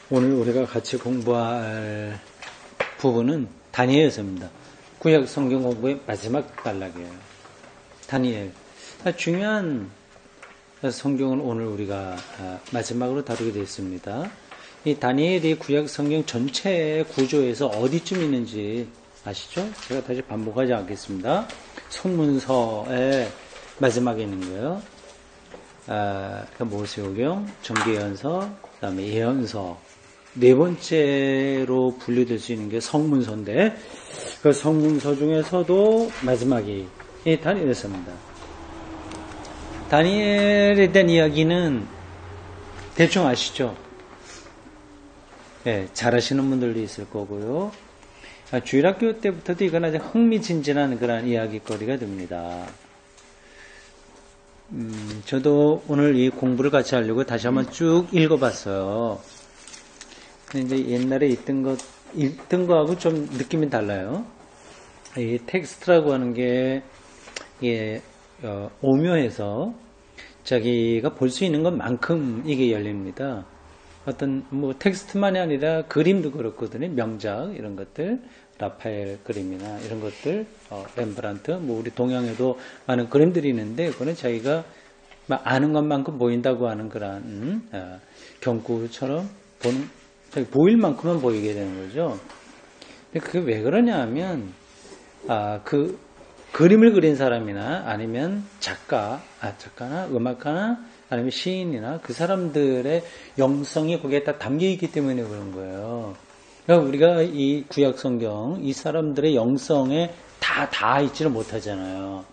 오늘 우리가 같이 공부할 부분은 다니엘서입니다. 구약 성경 공부의 마지막 단락이에요. 다니엘. 중요한 성경을 오늘 우리가 마지막으로 다루게 되었습니다. 이 다니엘이 구약 성경 전체의 구조에서 어디쯤 있는지 아시죠? 제가 다시 반복하지 않겠습니다. 성문서의 마지막에 있는 거예요. 모세오경, 정계연서, 그 다음에 예언서. 네 번째로 분류될 수 있는 게 성문서인데, 그 성문서 중에서도 마지막이 다니엘서입니다. 다니엘에 대한 이야기는 대충 아시죠? 네, 잘 아시는 분들도 있을 거고요. 주일학교 때부터도 이건 아주 흥미진진한 그런 이야기거리가 됩니다. 저도 오늘 이 공부를 같이 하려고 다시 한번 쭉 읽어봤어요. 근데 이제 옛날에 읽던 거하고 좀 느낌이 달라요. 이 텍스트라고 하는 게, 오묘해서 자기가 볼 수 있는 것만큼 이게 열립니다. 어떤, 텍스트만이 아니라 그림도 그렇거든요. 명작, 이런 것들. 라파엘 그림이나 이런 것들, 렘브란트, 우리 동양에도 많은 그림들이 있는데, 그거는 자기가 아는 것만큼 보인다고 하는 그런, 경구처럼 보일 만큼만 보이게 되는 거죠. 근데 그게 왜 그러냐 하면, 그 그림을 그린 사람이나 아니면 작가나 음악가나 아니면 시인이나 그 사람들의 영성이 거기에 다 담겨 있기 때문에 그런 거예요. 그러니까 우리가 이 구약 성경, 이 사람들의 영성에 다 있지는 못하잖아요.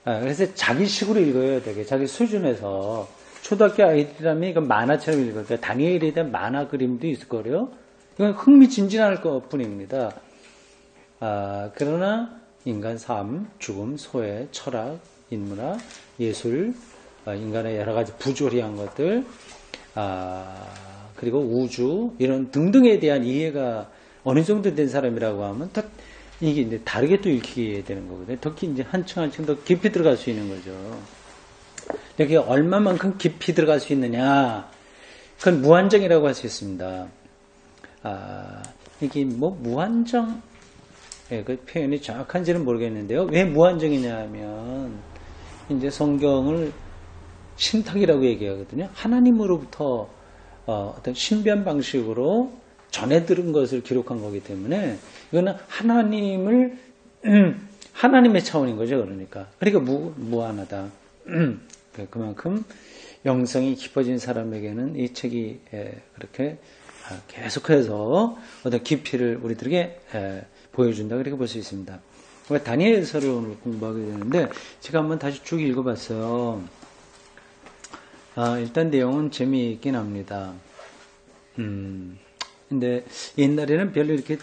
그래서 자기식으로 읽어야 되게, 자기 수준에서. 초등학교 아이들이라면 이건 만화처럼 읽어요. 그러니까 다니엘에 대한 만화 그림도 있을 거예요. 이건 흥미진진할 것 뿐입니다. 그러나 인간 삶, 죽음, 소외, 철학, 인문학, 예술, 인간의 여러 가지 부조리한 것들, 그리고 우주, 이런 등등에 대한 이해가 어느 정도 된 사람이라고 하면 더 이게 이제 다르게 또 읽히게 되는 거거든요. 특히 이제 한층 더 깊이 들어갈 수 있는 거죠. 여기 얼마만큼 깊이 들어갈 수 있느냐, 그건 무한정이라고 할 수 있습니다. 이게 무한정, 그 표현이 정확한지는 모르겠는데요. 왜 무한정이냐 하면, 이제 성경을 신탁이라고 얘기하거든요. 하나님으로부터 어떤 신비한 방식으로 전해 들은 것을 기록한 거기 때문에, 이거는 하나님의 차원인 거죠. 그러니까 무한하다. 그만큼 영성이 깊어진 사람에게는 이 책이 그렇게 계속해서 어떤 깊이를 우리들에게 보여준다, 그렇게 볼 수 있습니다. 다니엘서를 오늘 공부하게 되는데, 제가 한번 다시 쭉 읽어봤어요. 일단 내용은 재미있긴 합니다. 근데 옛날에는 별로 이렇게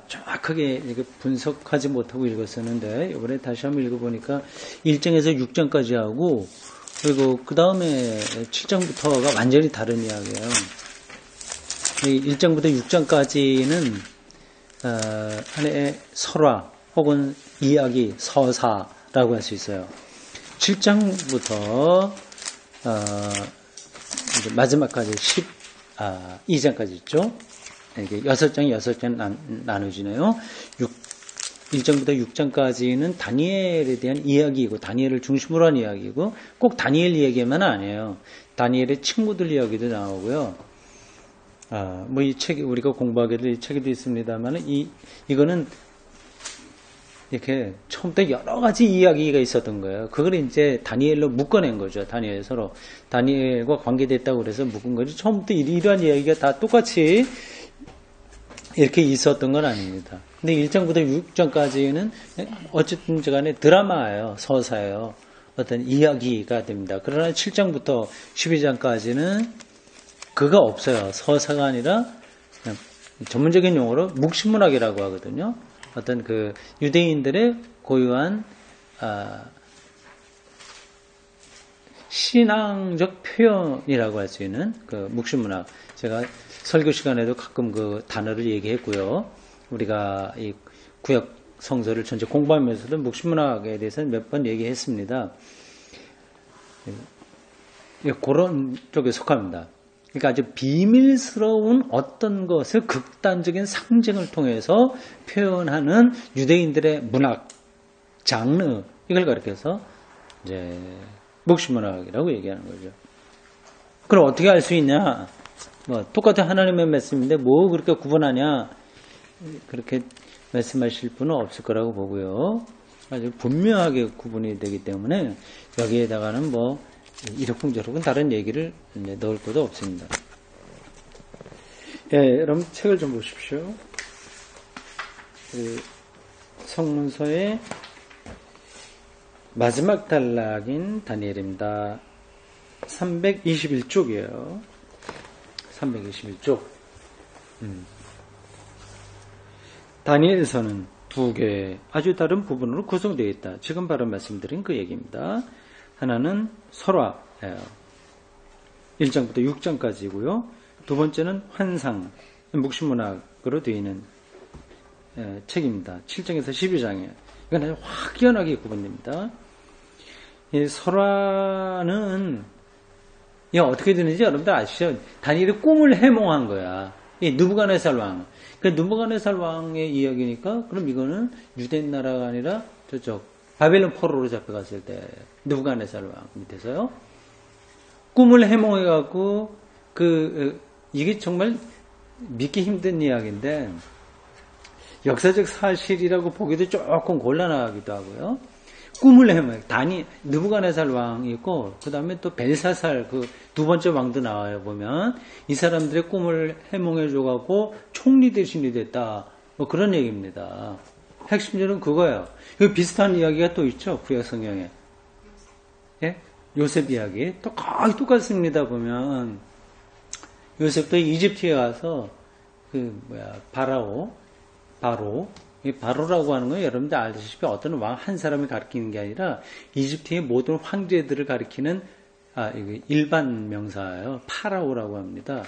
정확하게 이렇게 분석하지 못하고 읽었었는데, 이번에 다시 한번 읽어보니까 1장에서 6장까지 하고, 그리고 그 다음에 7장부터가 완전히 다른 이야기예요. 1장부터 6장까지는 하나의 설화 혹은 이야기, 서사라고 할 수 있어요. 7장부터 마지막까지 12장까지 있죠. 이게 6장 나눠지네요. 1장부터 6장까지는 다니엘에 대한 이야기이고, 다니엘을 중심으로 한 이야기이고, 꼭 다니엘 이야기만 아니에요. 다니엘의 친구들 이야기도 나오고요. 이 책이, 우리가 공부하게 될 이 책에도 있습니다만, 이거는 이렇게 처음부터 여러 가지 이야기가 있었던 거예요. 그걸 이제 다니엘로 묶어낸 거죠. 다니엘과 관계됐다고 그래서 묶은 거지. 처음부터 이러한 이야기가 다 똑같이 이렇게 있었던 건 아닙니다. 근데 1장부터 6장까지는 어쨌든 간에 드라마예요. 서사예요. 어떤 이야기가 됩니다. 그러나 7장부터 12장까지는 그가 없어요. 서사가 아니라 그냥 전문적인 용어로 묵시문학이라고 하거든요. 어떤 그 유대인들의 고유한 신앙적 표현이라고 할 수 있는 그 묵시문학. 제가 설교 시간에도 가끔 그 단어를 얘기했고요. 우리가 이 구약 성서를 전체 공부하면서도 묵시문학에 대해서 몇 번 얘기했습니다. 그런 쪽에 속합니다. 그러니까 아주 비밀스러운 어떤 것을 극단적인 상징을 통해서 표현하는 유대인들의 문학, 장르, 이걸 가리켜서 이제 묵시문학이라고 얘기하는 거죠. 그럼 어떻게 알 수 있냐? 뭐 똑같은 하나님의 말씀인데 뭐 그렇게 구분하냐? 그렇게 말씀하실 분은 없을 거라고 보고요. 아주 분명하게 구분이 되기 때문에 여기에다가는 뭐 이러쿵저러쿵 다른 얘기를 이제 넣을 것도 없습니다. 예, 여러분 책을 좀 보십시오. 성문서의 마지막 단락인 다니엘입니다. 321쪽이에요. 321쪽. 다니엘서는 두 개 아주 다른 부분으로 구성되어 있다. 지금 바로 말씀드린 그 얘기입니다. 하나는 설화예요. 1장부터 6장까지고요. 두 번째는 환상, 묵시문학으로 되어 있는 책입니다. 7장에서 12장이에요. 이건 아주 확연하게 구분됩니다. 이 설화는 이 어떻게 되는지 여러분들 아시죠? 다니엘이 꿈을 해몽한 거야. 이 느부갓네살 왕. 그 느부갓네살 왕의 이야기니까 그럼 이거는 유대 나라가 아니라 저쪽 바벨론 포로로 잡혀갔을 때 느부갓네살 왕 밑에서요. 꿈을 해몽해갖고 이게 정말 믿기 힘든 이야기인데 역사적 사실이라고 보기도 조금 곤란하기도 하고요. 꿈을 해몽해. 느부갓네살 왕이 있고 그 다음에 또 벨사살 그 두 번째 왕도 나와요. 보면 이 사람들의 꿈을 해몽해줘갖고 총리 대신이 됐다. 뭐 그런 얘기입니다. 핵심적으로는 그거예요. 그 비슷한 이야기가 또 있죠. 구약 성경에. 예? 요셉 이야기. 또 거의 똑같습니다. 보면 요셉도 이집트에 가서 바로 이 바로라고 하는 건 여러분들 알다시피 어떤 왕 한 사람을 가리키는 게 아니라 이집트의 모든 황제들을 가리키는 이거 일반 명사예요. 파라오라고 합니다.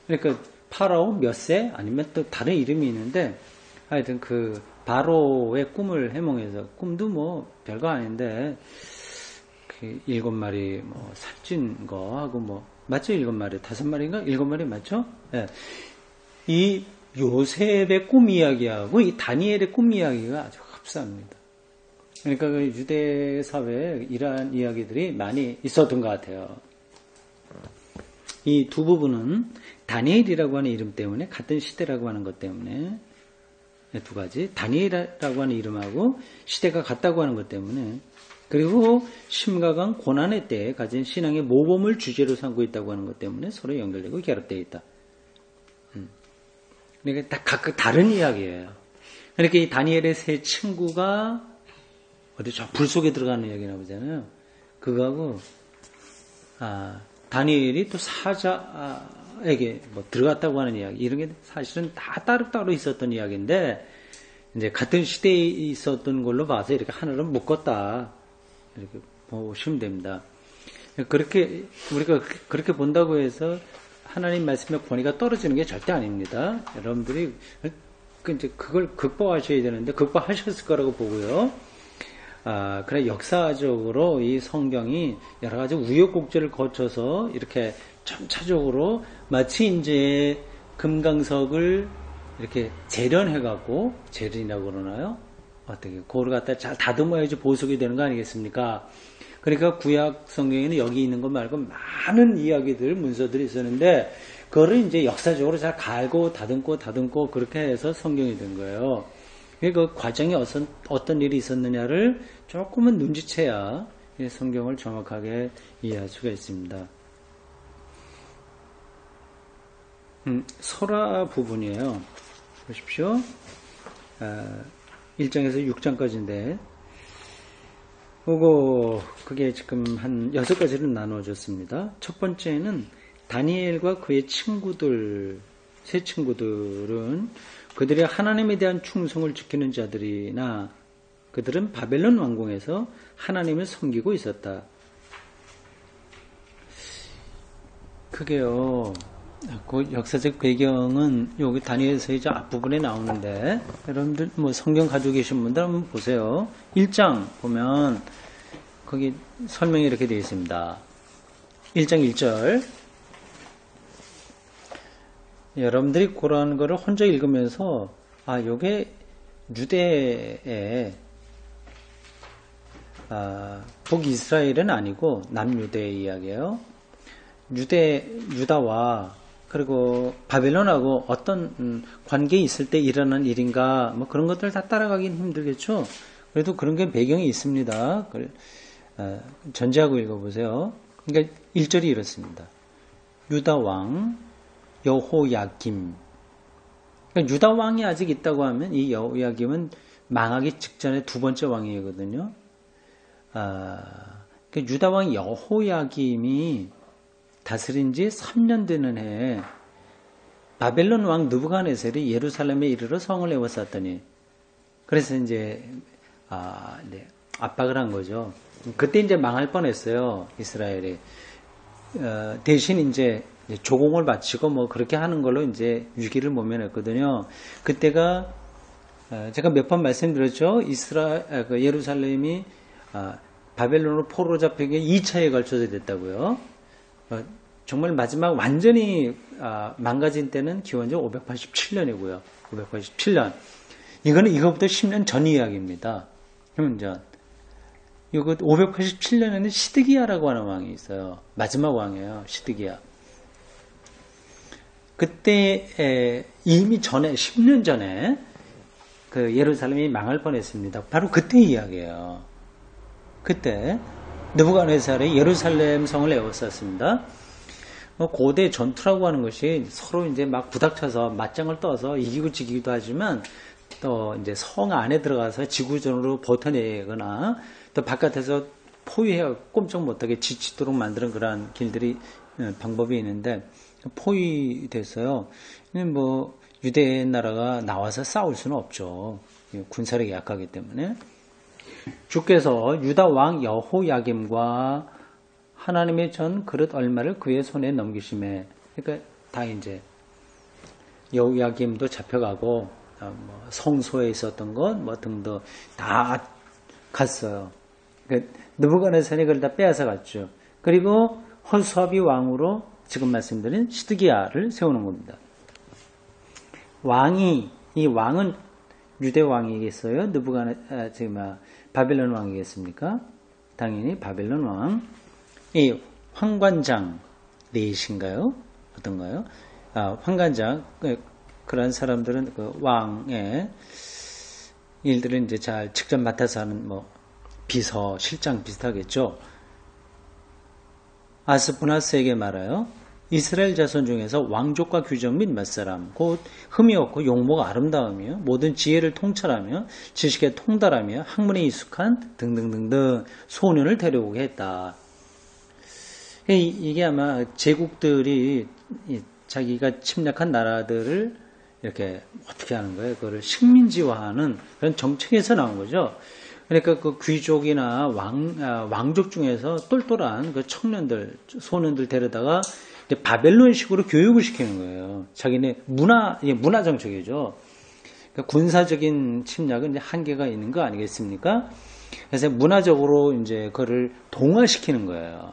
그러니까 파라오 몇 세 아니면 또 다른 이름이 있는데 하여튼 그 바로의 꿈을 해몽해서 꿈도 뭐 별거 아닌데 그 7마리 뭐 살찐 거 하고 뭐 맞죠? 7마리 5마리인가? 7마리 맞죠? 예. 이 요셉의 꿈 이야기하고 이 다니엘의 꿈 이야기가 아주 흡사합니다. 그러니까 그 유대 사회에 이러한 이야기들이 많이 있었던 것 같아요. 이 두 부분은 다니엘이라고 하는 이름 때문에 같은 시대라고 하는 것 때문에 두 가지 다니엘이라고 하는 이름하고 시대가 같다고 하는 것 때문에 그리고 심각한 고난의 때에 가진 신앙의 모범을 주제로 삼고 있다고 하는 것 때문에 서로 연결되고 결합되어 있다. 그러니까 다 각각 다른 이야기예요. 그러니까 이 다니엘의 세 친구가 어디 저 불 속에 들어가는 이야기 나오잖아요. 그거하고 다니엘이 또 사자에게 뭐 들어갔다고 하는 이야기 이런 게 사실은 다 따로따로 있었던 이야기인데 이제 같은 시대에 있었던 걸로 봐서 이렇게 하나로 묶었다 이렇게 보시면 됩니다. 그렇게 우리가 그렇게 본다고 해서 하나님 말씀의 권위가 떨어지는 게 절대 아닙니다. 여러분들이 이제 그걸 극복하셔야 되는데 극복하셨을 거라고 보고요. 그래 역사적으로 이 성경이 여러 가지 우여곡절을 거쳐서 이렇게 점차적으로 마치 이제 금강석을 이렇게 재련해갖고 재련이라고 그러나요? 어떻게 그걸 갖다 잘 다듬어야지 보석이 되는 거 아니겠습니까? 그러니까 구약 성경에는 여기 있는 것 말고 많은 이야기들, 문서들이 있었는데 그거를 이제 역사적으로 잘 갈고 다듬고 그렇게 해서 성경이 된 거예요. 그 과정에 어떤 일이 있었느냐를 조금은 눈치채야 성경을 정확하게 이해할 수가 있습니다. 설화 부분이에요. 보십시오. 1장에서 6장까지인데 그게 지금 한 6가지로 나누어졌습니다. 첫 번째는 다니엘과 그의 친구들, 세 친구들은 그들이 하나님에 대한 충성을 지키는 자들이나 그들은 바벨론 왕궁에서 하나님을 섬기고 있었다. 그게요, 그 역사적 배경은 여기 다니엘서의 앞부분에 나오는데 여러분들 뭐 성경 가지고 계신 분들 한번 보세요. 1장 보면 거기 설명이 이렇게 되어 있습니다. 1장 1절. 여러분들이 그런 거를 혼자 읽으면서 요게 유대의 북이스라엘은 아니고 남유대의 이야기예요. 유다와 그리고 바벨론하고 어떤 관계에 있을 때 일어난 일인가 뭐 그런 것들 다 따라가긴 힘들겠죠. 그래도 그런 게 배경이 있습니다. 전제하고 읽어보세요. 그러니까 1절이 이렇습니다. 유다 왕 여호야김. 그러니까 유다 왕이 아직 있다고 하면 이 여호야김은 망하기 직전에 두 번째 왕이거든요. 그러니까 유다 왕 여호야김이 다스린 지 3년 되는 해에 바벨론 왕 느부갓네살이 예루살렘에 이르러 성을 에워쌌더니 그래서 이제 압박을 한 거죠. 그때 이제 망할 뻔했어요. 이스라엘이. 대신 이제 조공을 바치고 뭐 그렇게 하는 걸로 이제 위기를 모면했거든요. 그때가 제가 몇 번 말씀드렸죠. 예루살렘이 바벨론으로 포로로 잡힌 게 2차에 걸쳐서 됐다고요. 정말 마지막 완전히 망가진 때는 기원전 587년이고요. 587년. 이거는 이거부터 10년 전 이야기입니다. 10년 전. 이거 587년에는 시드기야라고 하는 왕이 있어요. 마지막 왕이에요. 시드기야. 그때 이미 전에 10년 전에 그 예루살렘이 망할 뻔했습니다. 바로 그때 이야기예요. 그때 느부갓네살이 예루살렘 성을 에워쌌습니다. 고대 전투라고 하는 것이 서로 이제 막 부닥쳐서 맞짱을 떠서 이기고 지기도 하지만 또 이제 성 안에 들어가서 지구전으로 버텨내거나 또 바깥에서 포위해 꼼짝 못하게 지치도록 만드는 그러한 길들이 방법이 있는데 포위됐어요. 뭐 유대 나라가 나와서 싸울 수는 없죠. 군사력이 약하기 때문에. 주께서 유다 왕 여호야김과 하나님의 전 그릇 얼마를 그의 손에 넘기심에, 그러니까 다 이제 여호야김도 잡혀가고 뭐 성소에 있었던 것 뭐 등등 다 갔어요. 그러니까 느부갓네살이 그걸 다 빼앗아 갔죠. 그리고 허수아비 왕으로 지금 말씀드린 시드기야를 세우는 겁니다. 이 왕은 유대 왕이겠어요? 바벨론 왕이겠습니까? 당연히 바벨론 왕. 이 황관장 넷인가요? 어떤가요? 황관장, 그런 사람들은 그 왕의 일들을 이제 잘 직접 맡아서 하는 뭐 비서, 실장 비슷하겠죠. 아스푸나스에게 말하여 이스라엘 자손 중에서 왕족과 규정 및 몇사람 곧 흠이 없고 용모가 아름다우며 모든 지혜를 통찰하며 지식에 통달하며 학문에 익숙한 등등등등 소년을 데려오게 했다. 이게 아마 제국들이 자기가 침략한 나라들을 이렇게 어떻게 하는 거예요? 그거를 식민지화하는 그런 정책에서 나온 거죠. 그러니까 그 귀족이나 왕족 중에서 똘똘한 그 청년들, 소년들 데려다가 바벨론식으로 교육을 시키는 거예요. 자기네 문화 정책이죠. 그러니까 군사적인 침략은 이제 한계가 있는 거 아니겠습니까? 그래서 문화적으로 이제 그거를 동화시키는 거예요.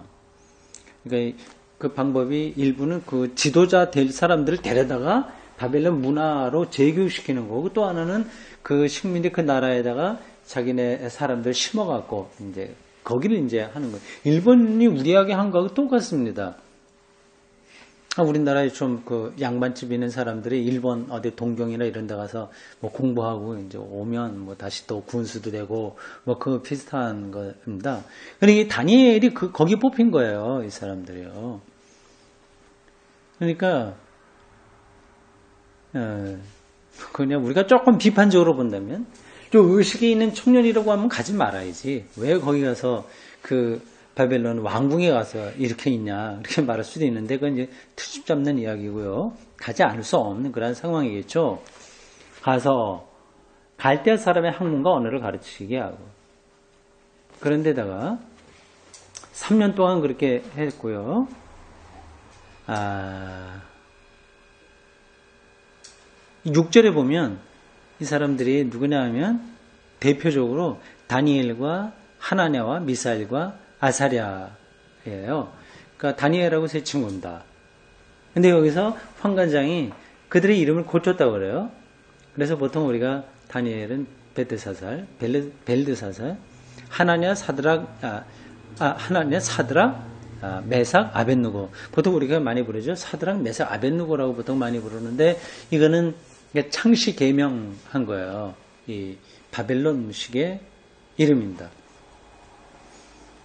그러니까 그 방법이 일부는 그 지도자 될 사람들을 데려다가 바벨론 문화로 재교육시키는 거고, 또 하나는 그 식민지 그 나라에다가 자기네 사람들 심어갖고 이제 거기를 이제 하는 거예요. 일본이 우리하게 한 거하고 똑같습니다. 우리나라에 좀 그 양반집 있는 사람들이 일본 어디 동경이나 이런 데 가서 뭐 공부하고 이제 오면 뭐 다시 또 군수도 되고 뭐 그 비슷한 겁니다. 그러니까 다니엘이 거기 뽑힌 거예요. 이 사람들이요. 그러니까 그냥 우리가 조금 비판적으로 본다면 좀 의식이 있는 청년이라고 하면 가지 말아야지. 왜 거기 가서 그 바벨론 왕궁에 가서 이렇게 있냐 이렇게 말할 수도 있는데 그건 이제 트집 잡는 이야기고요. 가지 않을 수 없는 그런 상황이겠죠. 가서 갈대아 사람의 학문과 언어를 가르치게 하고, 그런데다가 3년 동안 그렇게 했고요. 6절에 보면 이 사람들이 누구냐 하면 대표적으로 다니엘과 하나냐와 미사엘과 아사랴 친구예요. 그러니까 다니엘하고 세 친구입니다. 근데 여기서 황관장이 그들의 이름을 고쳤다고 그래요. 그래서 보통 우리가 다니엘은 벨드사살, 하나냐, 사드락, 메삭, 아벳누고. 보통 우리가 많이 부르죠. 사드락, 메삭, 아벳누고라고 보통 많이 부르는데 이거는 창씨 개명한 거예요. 이 바벨론식의 이름입니다.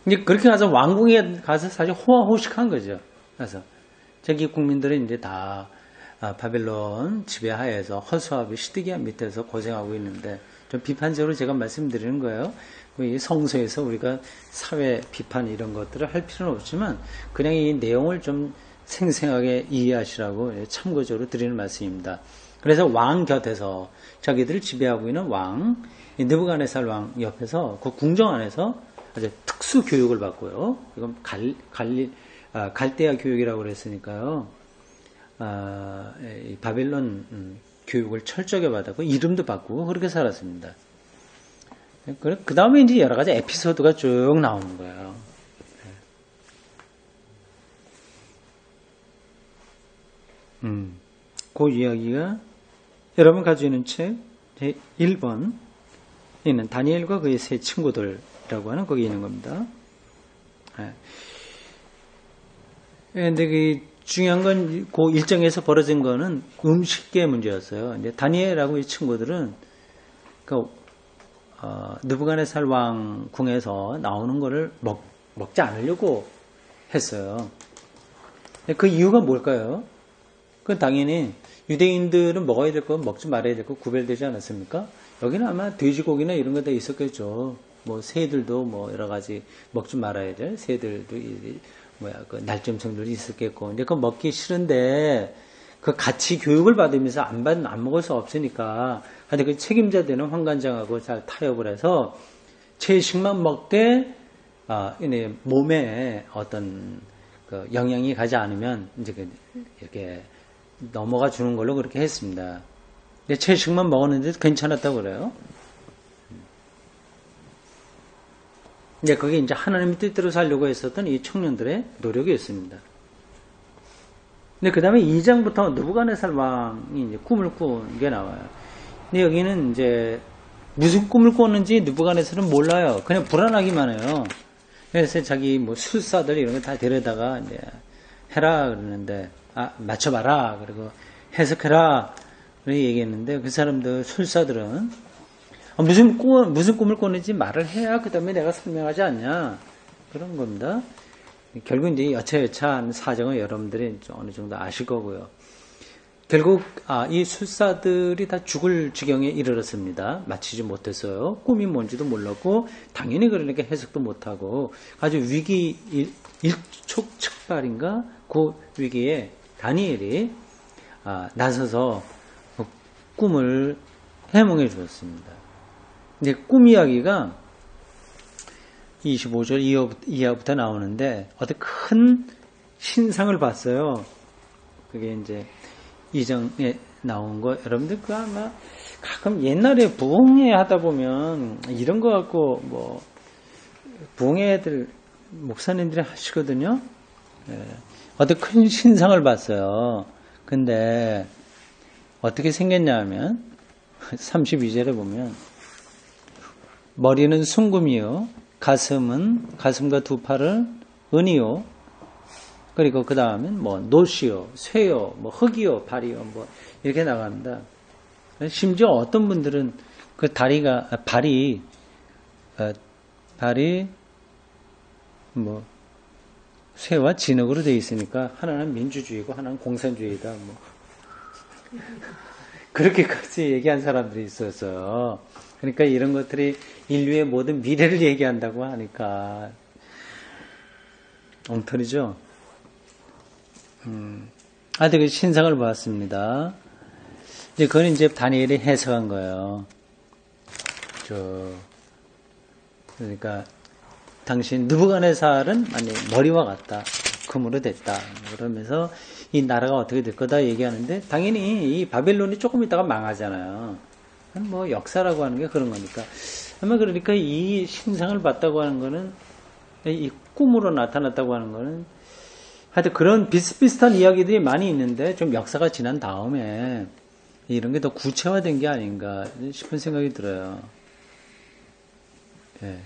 이제 그렇게 가서 왕궁에 가서 사실 호화호식한 거죠. 그래서 저기 국민들은 이제 다 바벨론 지배하에서 허수아비 시드기야 밑에서 고생하고 있는데 좀 비판적으로 제가 말씀드리는 거예요. 이 성서에서 우리가 사회 비판 이런 것들을 할 필요는 없지만 그냥 이 내용을 좀 생생하게 이해하시라고 참고적으로 드리는 말씀입니다. 그래서 왕 곁에서 자기들을 지배하고 있는 왕, 느부갓네살 왕 옆에서 그 궁정 안에서 아주 특수 교육을 받고요. 이건 갈대아 교육이라고 그랬으니까요. 이 바벨론 교육을 철저하게 받았고 이름도 바꾸고 그렇게 살았습니다. 그 다음에 이제 여러 가지 에피소드가 쭉 나오는 거예요. 그 이야기가 여러분 가지고 있는 책 제 1번 있는 다니엘과 그의 세 친구들이라고 하는 거기 있는 겁니다. 그런데 그 중요한 건 그 일정에서 벌어진 거는 음식계 문제였어요. 근데 다니엘하고 이 친구들은 느부갓네살 왕 궁에서 나오는 거를 먹지 않으려고 했어요. 그 이유가 뭘까요? 그건 당연히 유대인들은 먹어야 될 거 먹지 말아야 될 거 구별되지 않았습니까? 여기는 아마 돼지고기나 이런 거 다 있었겠죠. 뭐 새들도 뭐 여러 가지 먹지 말아야 될 새들도 그 날점성들이 있었겠고. 근데 그거 먹기 싫은데 그 같이 교육을 받으면서 안 먹을 수 없으니까 하여튼 그 책임자 되는 황관장하고 잘 타협을 해서 채식만 먹되 몸에 어떤 그 영향이 가지 않으면 이제 이렇게 넘어가 주는 걸로 그렇게 했습니다. 근데 채식만 먹었는데도 괜찮았다고 그래요. 근데 그게 이제 하나님의 뜻대로 살려고 했었던 이 청년들의 노력이었습니다. 근데 그 다음에 2장부터 느부갓네살 왕이 이제 꿈을 꾼 게 나와요. 근데 여기는 이제 무슨 꿈을 꿨는지 느부갓네살은 몰라요. 그냥 불안하기만 해요. 그래서 자기 뭐 술사들 이런 거 다 데려다가 이제 해라 그러는데 맞춰봐라 그리고 해석해라 그렇게 얘기했는데 그 사람들 술사들은 무슨 꿈을 꿨는지 말을 해야 그 다음에 내가 설명하지 않냐 그런 겁니다. 결국 이제 여차여차한 사정은 여러분들이 어느 정도 아실 거고요. 결국 이 술사들이 다 죽을 지경에 이르렀습니다. 마치지 못했어요. 꿈이 뭔지도 몰랐고 당연히 그러니까 해석도 못하고 아주 위기 일촉즉발인가 그 위기에 다니엘이 나서서 그 꿈을 해몽해 주었습니다. 근데 꿈 이야기가 25절 이하부터 나오는데 어떤 큰 신상을 봤어요. 그게 이제 이정에 나온 거 여러분들 그 아마 가끔 옛날에 부흥회 하다 보면 이런 거 갖고 뭐 부흥회들 목사님들이 하시거든요. 어떤 큰 신상을 봤어요. 근데 어떻게 생겼냐 면 32절에 보면 머리는 순금이요 가슴과 두 팔은 은이요 그리고 그 다음엔 뭐 노시요 쇠요 뭐 흙이요 발이요 뭐 이렇게 나갑니다. 심지어 어떤 분들은 그 발이 뭐 쇠와 진흙으로 되어 있으니까 하나는 민주주의고 하나는 공산주의다 뭐 그렇게까지 얘기한 사람들이 있었어요. 그러니까 이런 것들이 인류의 모든 미래를 얘기한다고 하니까 엉터리죠. 되게 신상을 보았습니다. 이제 그건 이제 다니엘이 해석한 거예요. 그러니까 당신 느부갓네살은 머리와 같다. 금으로 됐다. 그러면서 이 나라가 어떻게 될 거다 얘기하는데 당연히 이 바벨론이 조금 있다가 망하잖아요. 뭐 역사라고 하는 게 그런 거니까. 아마 그러니까 이 신상을 봤다고 하는 거는 이 꿈으로 나타났다고 하는 거는 하여튼 그런 비슷비슷한 이야기들이 많이 있는데 좀 역사가 지난 다음에 이런 게 더 구체화된 게 아닌가 싶은 생각이 들어요. 예.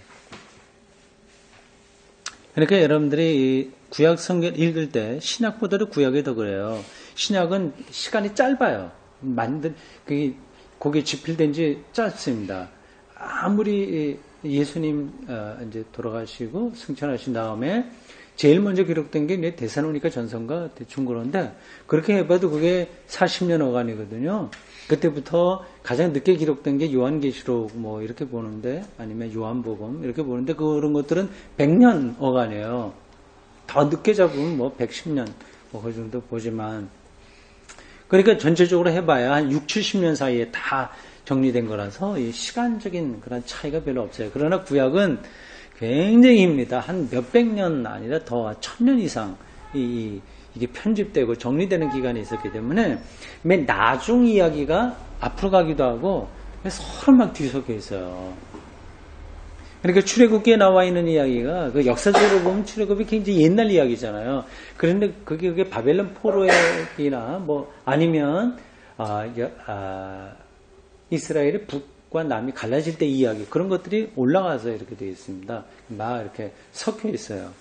그러니까 여러분들이 이 구약 성경 읽을 때 신약보다도 구약이 더 그래요. 신약은 시간이 짧아요. 거기에 집필된 지 짧습니다. 아무리 예수님 이제 돌아가시고 승천하신 다음에 제일 먼저 기록된 게 데살로니가 전서인가 대충 그런데 그렇게 해봐도 그게 40년 어간이거든요. 그때부터 가장 늦게 기록된 게 요한계시록 뭐 이렇게 보는데 아니면 요한복음 이렇게 보는데 그런 것들은 100년 어간이에요. 더 늦게 잡으면 뭐 110년 뭐 그 정도 보지만 그러니까 전체적으로 해봐야 한 6, 70년 사이에 다 정리된 거라서 이 시간적인 그런 차이가 별로 없어요. 그러나 구약은 굉장히 깁니다. 한 몇백 년 아니라 더 1000년 이상 이게 편집되고 정리되는 기간이 있었기 때문에 맨 나중 이야기가 앞으로 가기도 하고 서로 막 뒤섞여 있어요. 그러니까 출애굽기에 나와 있는 이야기가 그 역사적으로 보면 출애굽이 굉장히 옛날 이야기잖아요. 그런데 그게 바벨론 포로기나 뭐 아니면 이스라엘의 북과 남이 갈라질 때 이야기 그런 것들이 올라가서 이렇게 되어 있습니다. 막 이렇게 섞여 있어요.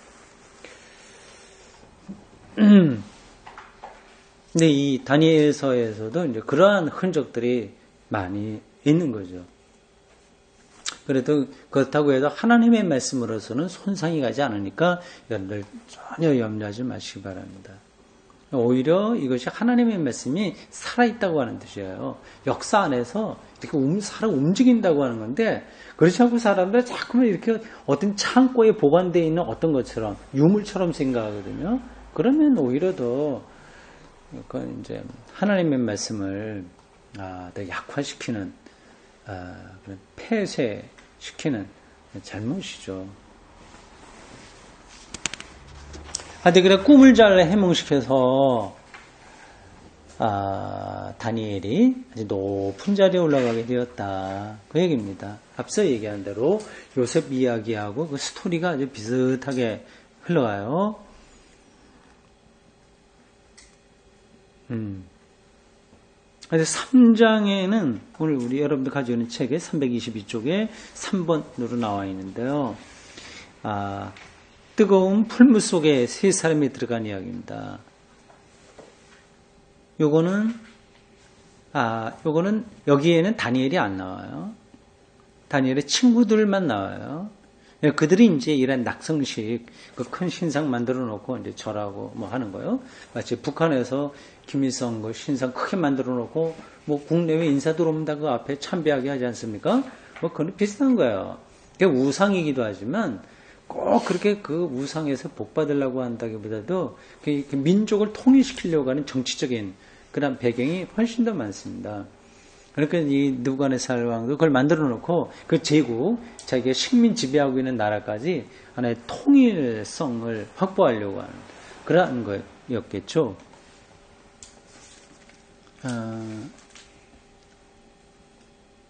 근데 이 다니엘서에서도 이제 그러한 흔적들이 많이 있는 거죠. 그래도 그렇다고 해도 하나님의 말씀으로서는 손상이 가지 않으니까 여러분들 전혀 염려하지 마시기 바랍니다. 오히려 이것이 하나님의 말씀이 살아있다고 하는 뜻이에요. 역사 안에서 이렇게 살아 움직인다고 하는 건데 그렇지 않고 사람들은 자꾸만 이렇게 어떤 창고에 보관되어 있는 어떤 것처럼 유물처럼 생각하거든요. 그러면 오히려 더 이제 하나님의 말씀을 더 약화시키는 그런 폐쇄시키는 잘못이죠. 하여튼 그래 꿈을 잘 해몽시켜서 다니엘이 아주 높은 자리에 올라가게 되었다. 그 얘기입니다. 앞서 얘기한 대로 요셉 이야기하고 그 스토리가 아주 비슷하게 흘러가요. 그래서 3장에는 오늘 우리 여러분들 가지고 있는 책에 322쪽에 3번으로 나와 있는데요. 뜨거운 풀무 속에 세 사람이 들어간 이야기입니다. 요거는 여기에는 다니엘이 안 나와요. 다니엘의 친구들만 나와요. 그들이 이제 이런 낙성식, 그 큰 신상 만들어 놓고 이제 절하고 뭐 하는 거요. 마치 북한에서 김일성 그 신상 크게 만들어 놓고 뭐 국내외 인사 들어옵니다. 그 앞에 참배하게 하지 않습니까? 뭐 그건 비슷한 거예요. 그게 우상이기도 하지만 꼭 그렇게 그 우상에서 복 받으려고 한다기보다도 그 민족을 통일시키려고 하는 정치적인 그런 배경이 훨씬 더 많습니다. 그러니까 이 느부갓네살 왕도 그걸 만들어 놓고 그 제국, 자기가 식민 지배하고 있는 나라까지 하나의 통일성을 확보하려고 하는 그러한 거였겠죠.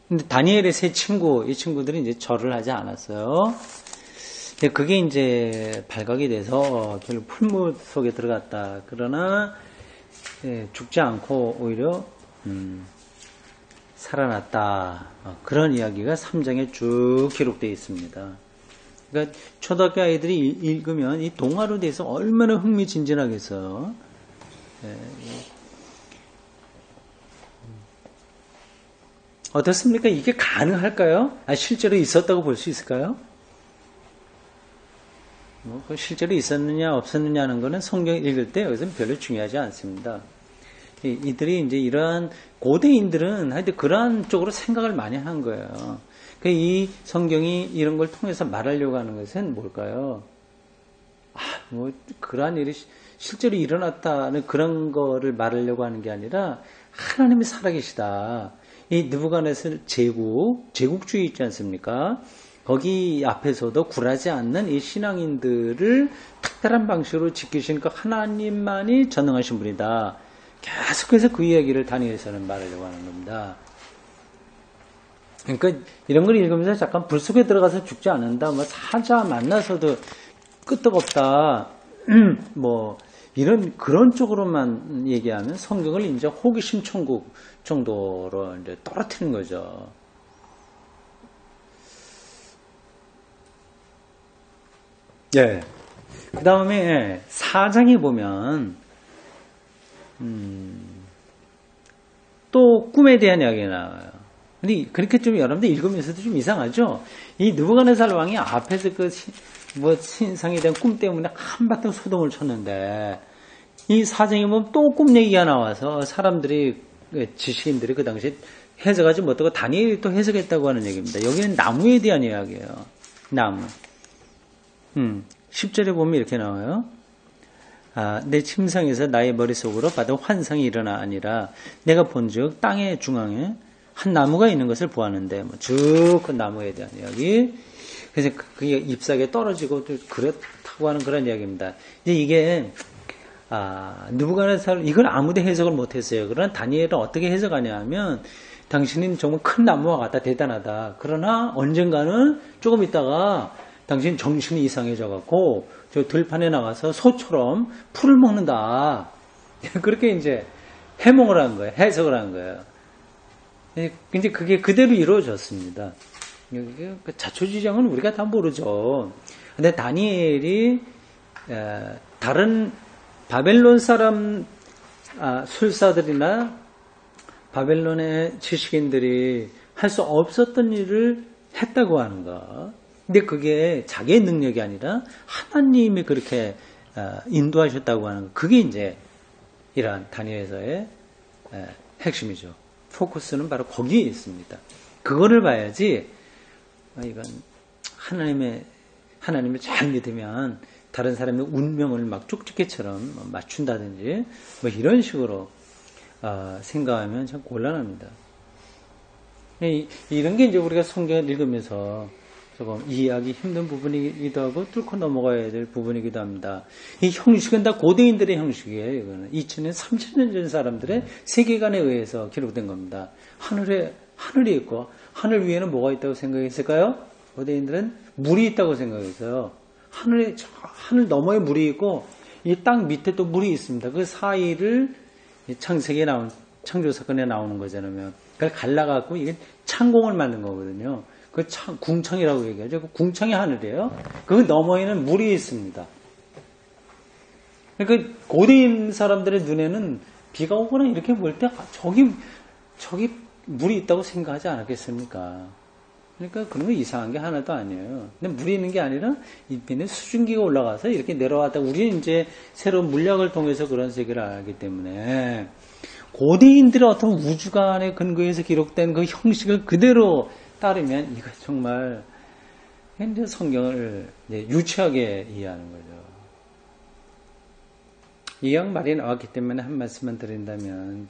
근데 다니엘의 세 친구, 이 친구들이 이제 절을 하지 않았어요. 근데 그게 이제 발각이 돼서 결국 풀무 속에 들어갔다. 그러나 죽지 않고 오히려 살아났다. 그런 이야기가 3장에 쭉 기록되어 있습니다. 그러니까 초등학교 아이들이 읽으면 이 동화로 대해서 얼마나 흥미진진하겠어요. 어떻습니까? 이게 가능할까요? 실제로 있었다고 볼 수 있을까요? 실제로 있었느냐 없었느냐는 거는 성경 읽을 때 여기서는 별로 중요하지 않습니다. 이들이 이제 이러한 고대인들은 하여튼 그러한 쪽으로 생각을 많이 한 거예요. 이 성경이 이런 걸 통해서 말하려고 하는 것은 뭘까요? 그러한 일이 실제로 일어났다는 그런 거를 말하려고 하는 게 아니라 하나님이 살아계시다. 이 느부갓네살 제국주의 있지 않습니까? 거기 앞에서도 굴하지 않는 이 신앙인들을 특별한 방식으로 지키시니까 하나님만이 전능하신 분이다. 계속해서 그 이야기를 다니엘서는 말하려고 하는 겁니다. 그러니까 이런 걸 읽으면서 잠깐 불 속에 들어가서 죽지 않는다. 사자 만나서도 끄떡없다. 뭐 이런 그런 쪽으로만 얘기하면 성경을 이제 호기심 천국 정도로 이제 떨어뜨리는 거죠. 예. 그 다음에 4장에 보면 또 꿈에 대한 이야기가 나와요. 근데 그렇게 좀 여러분들 읽으면서도 좀 이상하죠? 이 느부갓네살 왕이 앞에서 그 신상에 대한 꿈 때문에 한바탕 소동을 쳤는데 이 4장에 보면 또 꿈 얘기가 나와서 사람들이 지식인들이 그 당시에 해석하지 못하고 다니엘이 또 해석했다고 하는 얘기입니다. 여기는 나무에 대한 이야기예요. 나무. 10절에 보면 이렇게 나와요. 내 침상에서 나의 머릿속으로 받은 환상이 일어나 아니라 내가 본즉 땅의 중앙에 한 나무가 있는 것을 보았는데 쭉 그 나무에 대한 이야기. 그래서 그게 잎사귀에 떨어지고 그렇다고 하는 그런 이야기입니다. 이제 이게 느부갓네살 이걸 아무도 해석을 못했어요. 그러나 다니엘은 어떻게 해석하냐 하면 당신은 정말 큰 나무와 같다, 대단하다. 그러나 언젠가는 조금 있다가 당신 정신이 이상해져 갖고 저 들판에 나가서 소처럼 풀을 먹는다. 그렇게 이제 해몽을 한 거예요. 해석을 한 거예요. 이제 그게 그대로 이루어졌습니다. 자초지장은 우리가 다 모르죠. 근데 다니엘이 다른 바벨론 사람 술사들이나 바벨론의 지식인들이 할 수 없었던 일을 했다고 하는 거. 근데 그게 자기의 능력이 아니라 하나님이 그렇게 인도하셨다고 하는 거. 그게 이제 이러한 다니엘서의 핵심이죠. 포커스는 바로 거기에 있습니다. 그거를 봐야지 이건 하나님을 잘 믿으면 다른 사람의 운명을 막 쪽집게처럼 맞춘다든지 뭐 이런 식으로 생각하면 참 곤란합니다. 이런 게 이제 우리가 성경을 읽으면서 조금 이해하기 힘든 부분이기도 하고 뚫고 넘어가야 될 부분이기도 합니다. 이 형식은 다 고대인들의 형식이에요. 이거는 2000년, 3000년 전 사람들의 세계관에 의해서 기록된 겁니다. 하늘이 있고 하늘 위에는 뭐가 있다고 생각했을까요? 고대인들은 물이 있다고 생각했어요. 하늘 너머에 물이 있고 이 땅 밑에 또 물이 있습니다. 그 사이를 창세기에 나온 창조 사건에 나오는 거잖아요. 그걸 갈라갖고 이게 창공을 만든 거거든요. 그 궁창이라고 얘기하죠. 그 궁창이 하늘이에요. 그 너머에는 물이 있습니다. 그러니까 고대인 사람들의 눈에는 비가 오거나 이렇게 볼 때 저기 물이 있다고 생각하지 않았겠습니까? 그러니까 그런 거 이상한 게 하나도 아니에요. 근데 물이 있는 게 아니라 인fin의 수증기가 올라가서 이렇게 내려왔다. 우리는 이제 새로운 물리학을 통해서 그런 세계를 알기 때문에 고대인들의 어떤 우주관에 근거해서 기록된 그 형식을 그대로 따르면 이거 정말 현재 성경을 유치하게 이해하는 거죠. 이양 말이 나왔기 때문에 한 말씀만 드린다면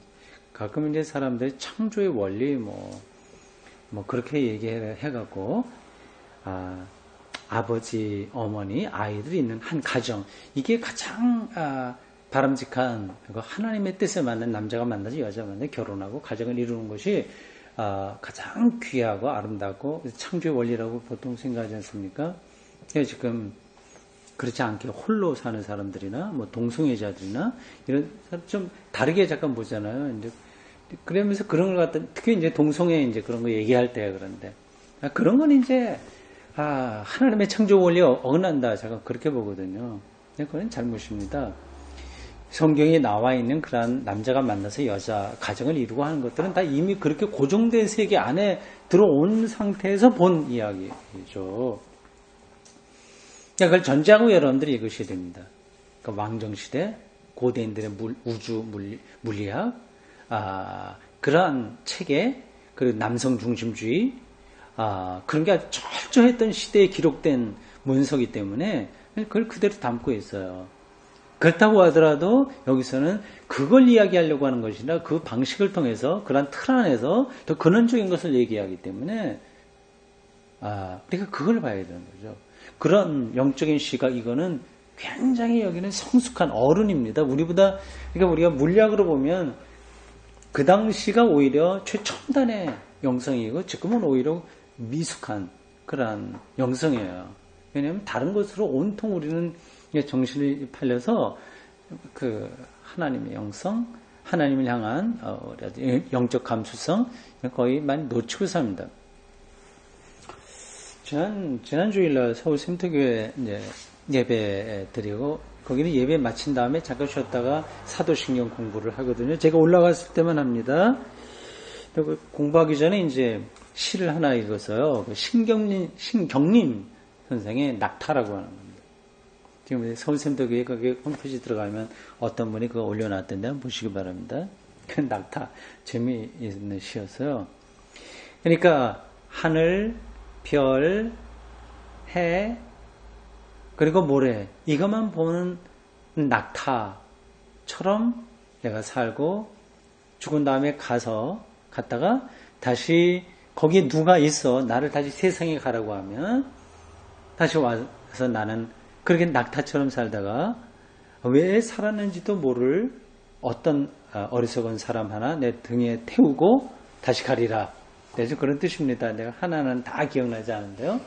가끔 이제 사람들이 창조의 원리 뭐 그렇게 얘기해갖고 아버지, 어머니, 아이들이 있는 한 가정 이게 가장 바람직한 하나님의 뜻에 맞는 남자가 만나서 여자가 만나서 결혼하고 가정을 이루는 것이 가장 귀하고 아름답고 창조의 원리라고 보통 생각하지 않습니까? 지금 그렇지 않게 홀로 사는 사람들이나 뭐 동성애자들이나 이런 사람 좀 다르게 잠깐 보잖아요. 이제 그러면서 그런 걸 갖다 특히 이제 동성애 이제 그런 거 얘기할 때 그런데 그런 건 이제 하나님의 창조 원리에 어긋난다. 제가 그렇게 보거든요. 그건 잘못입니다. 성경에 나와 있는 그런 남자가 만나서 여자 가정을 이루고 하는 것들은 다 이미 그렇게 고정된 세계 안에 들어온 상태에서 본 이야기죠. 그걸 전제하고 여러분들이 읽으셔야 됩니다. 그러니까 왕정시대, 고대인들의 우주 물리학, 그러한 체계, 그리고 남성 중심주의, 그런 게 아주 철저했던 시대에 기록된 문서이기 때문에 그걸 그대로 담고 있어요. 그렇다고 하더라도 여기서는 그걸 이야기하려고 하는 것이라 그 방식을 통해서 그런 틀 안에서 더 근원적인 것을 얘기하기 때문에 우리가 그걸 봐야 되는 거죠. 그런 영적인 시각 이거는 굉장히 여기는 성숙한 어른입니다. 그러니까 우리가 물리학으로 보면 그 당시가 오히려 최첨단의 영성이고 지금은 오히려 미숙한 그런 영성이에요. 왜냐하면 다른 것으로 온통 우리는 정신이 팔려서 그 하나님의 영성, 하나님을 향한 영적 감수성 거의 많이 놓치고 삽니다. 지난 주일날 서울 샘터교회 이제 예배 드리고 거기는 예배 마친 다음에 잠깐 쉬었다가 사도신경 공부를 하거든요. 제가 올라갔을 때만 합니다. 그리고 공부하기 전에 이제 시를 하나 읽었어요. 신경림 선생의 낙타라고 하는 겁니다. 지금 서울샘터교회 거기 홈페이지 들어가면 어떤 분이 그거 올려놨던데 한번 보시기 바랍니다. 그 낙타 재미있는 시였어요. 그러니까 하늘, 별, 해, 그리고 모래 이것만 보는 낙타처럼 내가 살고 죽은 다음에 갔다가 다시 거기에 누가 있어 나를 다시 세상에 가라고 하면 다시 와서 나는 그렇게 낙타처럼 살다가 왜 살았는지도 모를 어떤 어리석은 사람 하나 내 등에 태우고 다시 가리라. 그래서 그런 뜻입니다. 내가 하나는 다 기억나지 않은데요.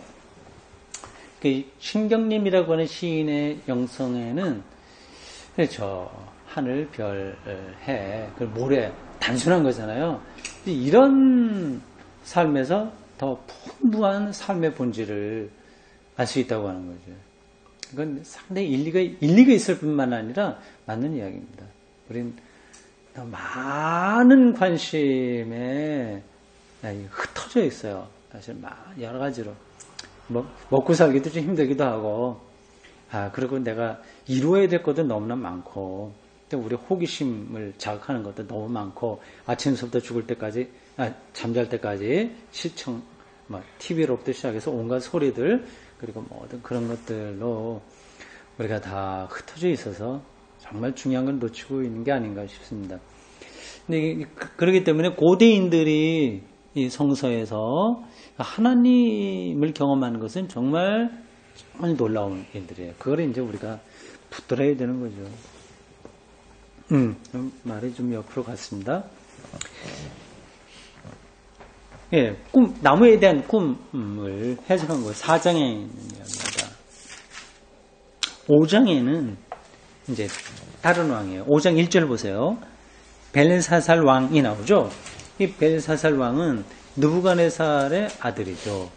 그 신경림이라고 하는 시인의 영성에는 저 하늘, 별, 해, 그 모래 단순한 거잖아요. 이런 삶에서 더 풍부한 삶의 본질을 알 수 있다고 하는 거죠. 이건 상당히 일리가 있을 뿐만 아니라 맞는 이야기입니다. 우린 많은 관심에 흩어져 있어요. 사실 여러 가지로. 먹고 살기도 좀 힘들기도 하고, 그리고 내가 이루어야 될 것도 너무나 많고, 또 우리 호기심을 자극하는 것도 너무 많고, 아침부터 죽을 때까지, 잠잘 때까지 시청, TV로부터 시작해서 온갖 소리들, 그리고 모든 그런 것들로 우리가 다 흩어져 있어서 정말 중요한 걸 놓치고 있는 게 아닌가 싶습니다. 근데 그렇기 때문에 고대인들이 이 성서에서 하나님을 경험하는 것은 정말 놀라운 일들이에요. 그걸 이제 우리가 붙들어야 되는 거죠. 말이 좀 옆으로 갔습니다. 예, 나무에 대한 꿈을 해석한 거예요. 4장에 있는 이야기입니다. 5장에는 이제 다른 왕이에요. 5장 1절 보세요. 벨사살 왕이 나오죠. 이 벨사살 왕은 느부갓네살의 아들이죠.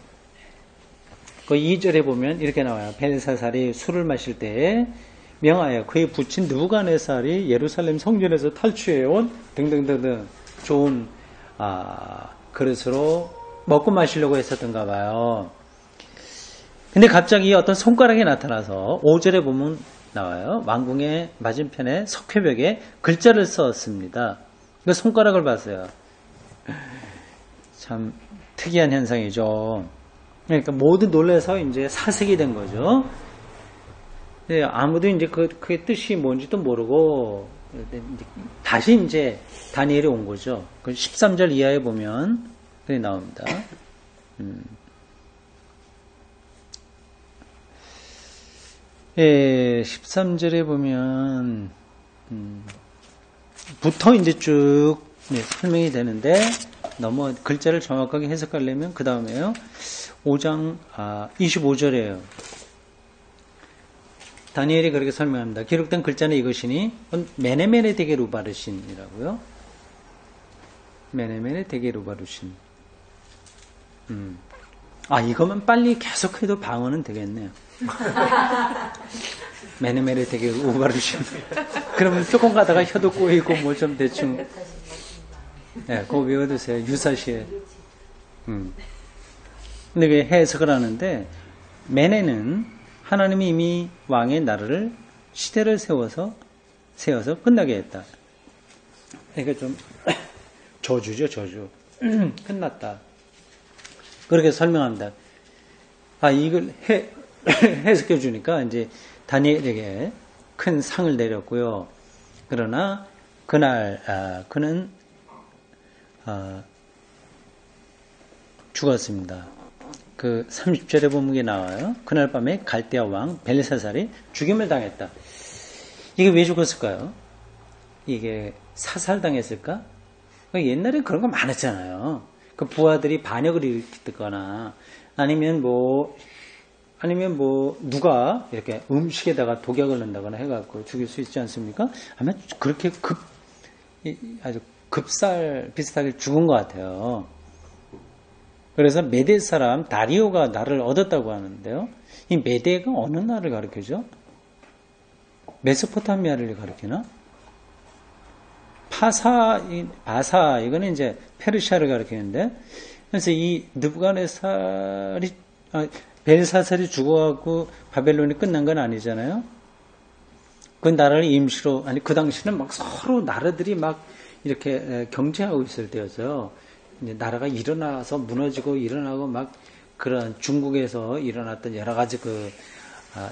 그 2절에 보면 이렇게 나와요. 벨사살이 술을 마실 때에 명하여 그의 부친 느부갓네살이 예루살렘 성전에서 탈취해온 등등등등 좋은 그릇으로 먹고 마시려고 했었던가 봐요. 근데 갑자기 어떤 손가락이 나타나서 5절에 보면 나와요. 왕궁의 맞은편에 석회벽에 글자를 썼습니다. 그 손가락을 봤어요. 참 특이한 현상이죠. 그러니까 모두 놀라서 이제 사색이 된 거죠. 네, 아무도 이제 그게 뜻이 뭔지도 모르고 다시 이제 다니엘이 온 거죠. 그 13절 이하에 보면 그게 나옵니다. 13절에 보면 부터 이제 쭉 설명이 되는데 너무 글자를 정확하게 해석하려면 그 다음에요. 5장 25절이에요. 다니엘이 그렇게 설명합니다. 기록된 글자는 이것이니 메네메네 데게 루바르신이라고요. 메네메네 데게 루바르신. 이거만 빨리 계속해도 방어는 되겠네요. 메네메네 데게 루바르신. 그러면 조금 가다가 혀도 꼬이고 뭐 좀 대충. 네, 그거 외워두세요. 유사시에. 근데 왜 해석을 하는데 메네는 하나님이 이미 왕의 나라를 시대를 세워서 끝나게 했다. 그러니까 좀 저주죠, 저주. 끝났다. 그렇게 설명합니다. 이걸 해석해 주니까 이제 다니엘에게 큰 상을 내렸고요. 그러나 그날 그는 죽었습니다. 그 30절에 보면 게 나와요. 그날 밤에 갈대아 왕 벨사살이 죽임을 당했다. 이게 왜 죽었을까요? 이게 사살당했을까? 옛날에 그런 거 많았잖아요. 그 부하들이 반역을 일으키거나 아니면 뭐 아니면 뭐 누가 이렇게 음식에다가 독약을 넣는다거나 해갖고 죽일 수 있지 않습니까? 아마 그렇게 아주 급살 비슷하게 죽은 것 같아요. 그래서 메대 사람 다리오가 나를 얻었다고 하는데요. 이 메대가 어느 나라를 가리켜죠? 메소포타미아를 가리키나? 바사 이거는 이제 페르시아를 가리키는데, 그래서 이 느부갓네살이 벨사살이 죽어갖고 바벨론이 끝난 건 아니잖아요. 그 나라를 임시로 그 당시는 막 서로 나라들이 막 이렇게 경쟁하고 있을 때였어요. 이제 나라가 일어나서 무너지고 일어나고 막 그런 중국에서 일어났던 여러 가지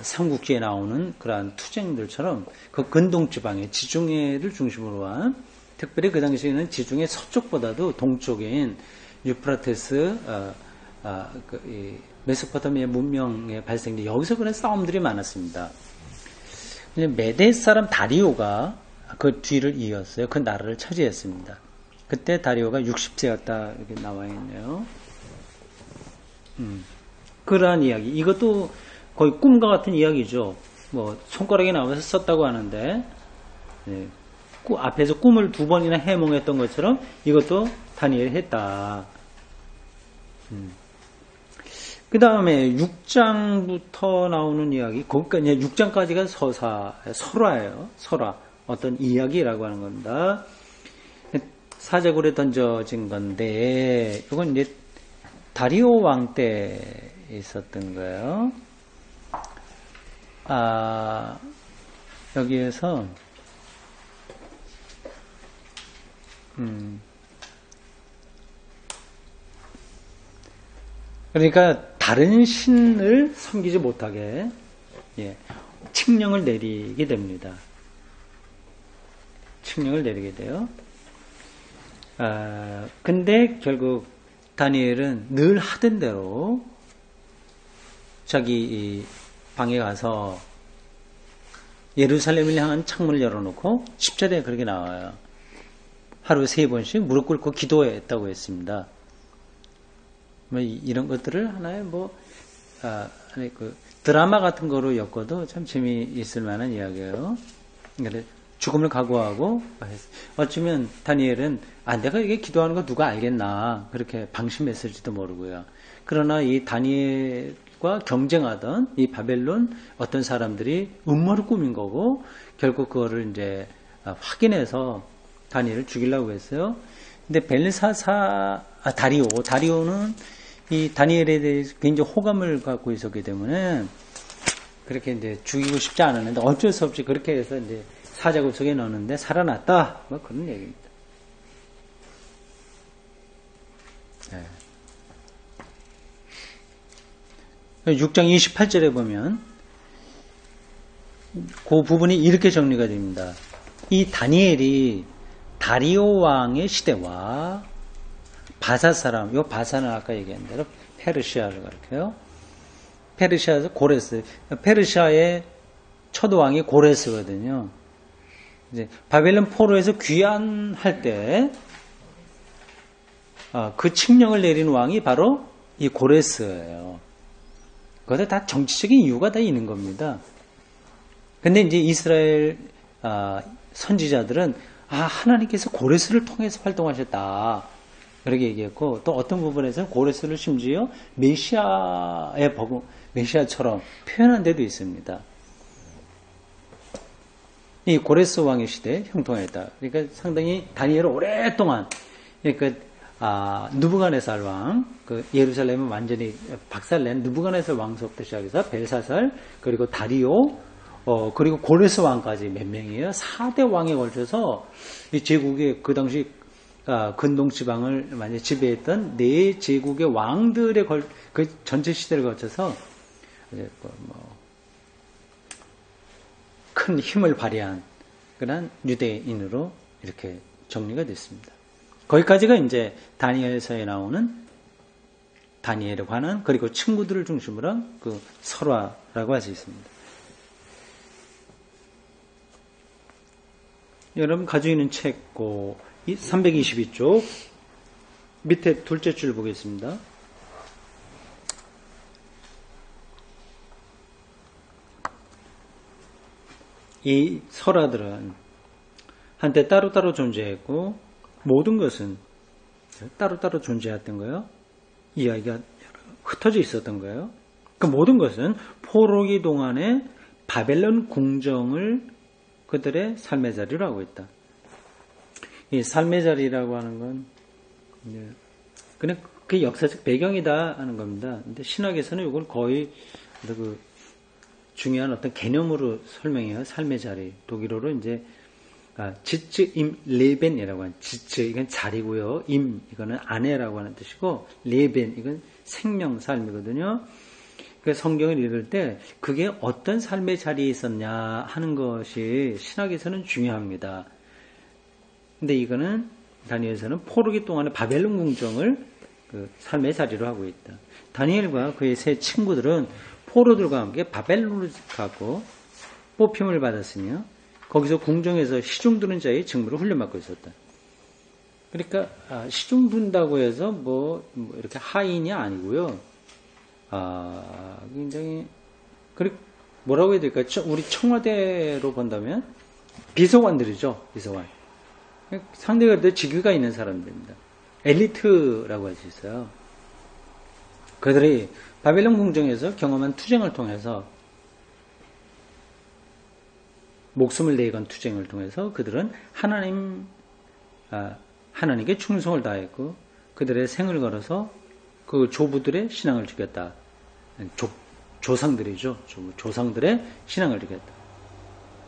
삼국지에 나오는 그러한 투쟁들처럼 그 근동 지방의 지중해를 중심으로 한, 특별히 그 당시에는 지중해 서쪽보다도 동쪽인 유프라테스 메소포타미아 문명의 발생이 여기서 그런 싸움들이 많았습니다. 메데 사람 다리오가 그 뒤를 이었어요. 그 나라를 차지했습니다. 그때 다리오가 60세였다 이렇게 나와 있네요. 그러한 이야기. 이것도 거의 꿈과 같은 이야기죠. 뭐 손가락에 나와서 썼다고 하는데, 네. 앞에서 꿈을 2번이나 해몽했던 것처럼 이것도 다니엘이 했다. 그 다음에 6장부터 나오는 이야기, 거기까지 6장까지가 설화예요. 설화. 어떤 이야기라고 하는 겁니다. 사제굴에 던져진 건데, 이건 이제 다리오 왕 때 있었던 거예요. 여기에서, 그러니까 다른 신을 섬기지 못하게, 칙령을 내리게 됩니다. 칙령을 내리게 돼요. 근데 결국 다니엘은 늘 하던 대로 자기 방에 가서 예루살렘을 향한 창문을 열어놓고 10절에 그렇게 나와요. 하루 3번씩 무릎 꿇고 기도했다고 했습니다. 뭐 이런 것들을 하나의 드라마 같은 거로 엮어도 참 재미있을 만한 이야기예요. 죽음을 각오하고, 어쩌면 다니엘은 내가 이게 기도하는 거 누가 알겠나 그렇게 방심했을지도 모르고요. 그러나 이 다니엘과 경쟁하던 이 바벨론 어떤 사람들이 음모를 꾸민 거고, 결국 그거를 이제 확인해서 다니엘을 죽이려고 했어요. 근데 다리오는 이 다니엘에 대해서 굉장히 호감을 갖고 있었기 때문에 그렇게 이제 죽이고 싶지 않았는데 어쩔 수 없이 그렇게 해서 이제 사자굴 속에 넣었는데 살아났다. 뭐 그런 얘기입니다. 네. 6장 28절에 보면 그 부분이 이렇게 정리가 됩니다. 이 다니엘이 다리오 왕의 시대와 바사 사람, 요 바사는 아까 얘기한 대로 페르시아를 가리켜요. 페르시아에서 고레스, 페르시아의 첫 왕이 고레스거든요. 이제 바벨론 포로에서 귀환할 때 그 칙령을 내린 왕이 바로 이 고레스예요. 그것에 다 정치적인 이유가 다 있는 겁니다. 근데 이제 이스라엘 선지자들은 하나님께서 고레스를 통해서 활동하셨다. 그렇게 얘기했고, 또 어떤 부분에서는 고레스를 심지어 메시아처럼 표현한 데도 있습니다. 이 고레스 왕의 시대에 형통했다. 그러니까 상당히 다니엘은 오랫동안, 그러니까 느부갓네살 왕, 예루살렘은 완전히 박살낸 느부갓네살 왕서부터 시작해서 벨사살, 그리고 다리오, 그리고 고레스 왕까지 몇 명이에요? 4대 왕에 걸쳐서 이 제국의 그 당시 근동 지방을 많이 지배했던 4제국의 왕들의 그 전체 시대를 거쳐서 큰 힘을 발휘한 그런 유대인으로 이렇게 정리가 됐습니다. 거기까지가 이제 다니엘서에 나오는 다니엘에 관한, 그리고 친구들을 중심으로 한 그 설화라고 할 수 있습니다. 여러분 가지고 있는 책 322쪽 밑에 둘째 줄 보겠습니다. 이 설화들은 한때 따로따로 존재했고 모든 것은 따로따로 존재했던 거예요. 이야기가 흩어져 있었던 거예요. 그 모든 것은 포로기 동안에 바벨론 궁정을 그들의 삶의 자리로 하고 있다. 이 삶의 자리라고 하는 건 그냥 그 역사적 배경이다 하는 겁니다. 근데 신학에서는 이걸 거의 그 중요한 어떤 개념으로 설명해요. 삶의 자리. 독일어로 이제 지츠 임 레벤이라고 하는 지츠 이건 자리고요. 임 이거는 아내라고 하는 뜻이고 레벤 이건 생명 삶이거든요. 그 성경을 읽을 때 그게 어떤 삶의 자리에 있었냐 하는 것이 신학에서는 중요합니다. 근데 이거는 다니엘서는 포로기 동안에 바벨론 궁정을 그 삶의 자리로 하고 있다. 다니엘과 그의 세 친구들은 포로들과 함께 바벨론으로 가고 뽑힘을 받았으며 거기서 궁정에서 시중 드는 자의 직무를 훈련받고 있었다. 그러니까 시중 둔다고 해서 뭐 이렇게 하인이 아니고요. 굉장히 뭐라고 해야 될까요? 우리 청와대로 본다면 비서관들이죠. 비서관. 상대가 직위가 있는 사람들입니다. 엘리트라고 할 수 있어요. 그들이 바벨론 궁정에서 경험한 투쟁을 통해서 목숨을 내건 투쟁을 통해서 그들은 하나님께 충성을 다했고 그들의 생을 걸어서 그 조부들의 신앙을 지켰다. 조상들이죠. 조상들의 신앙을 지켰다.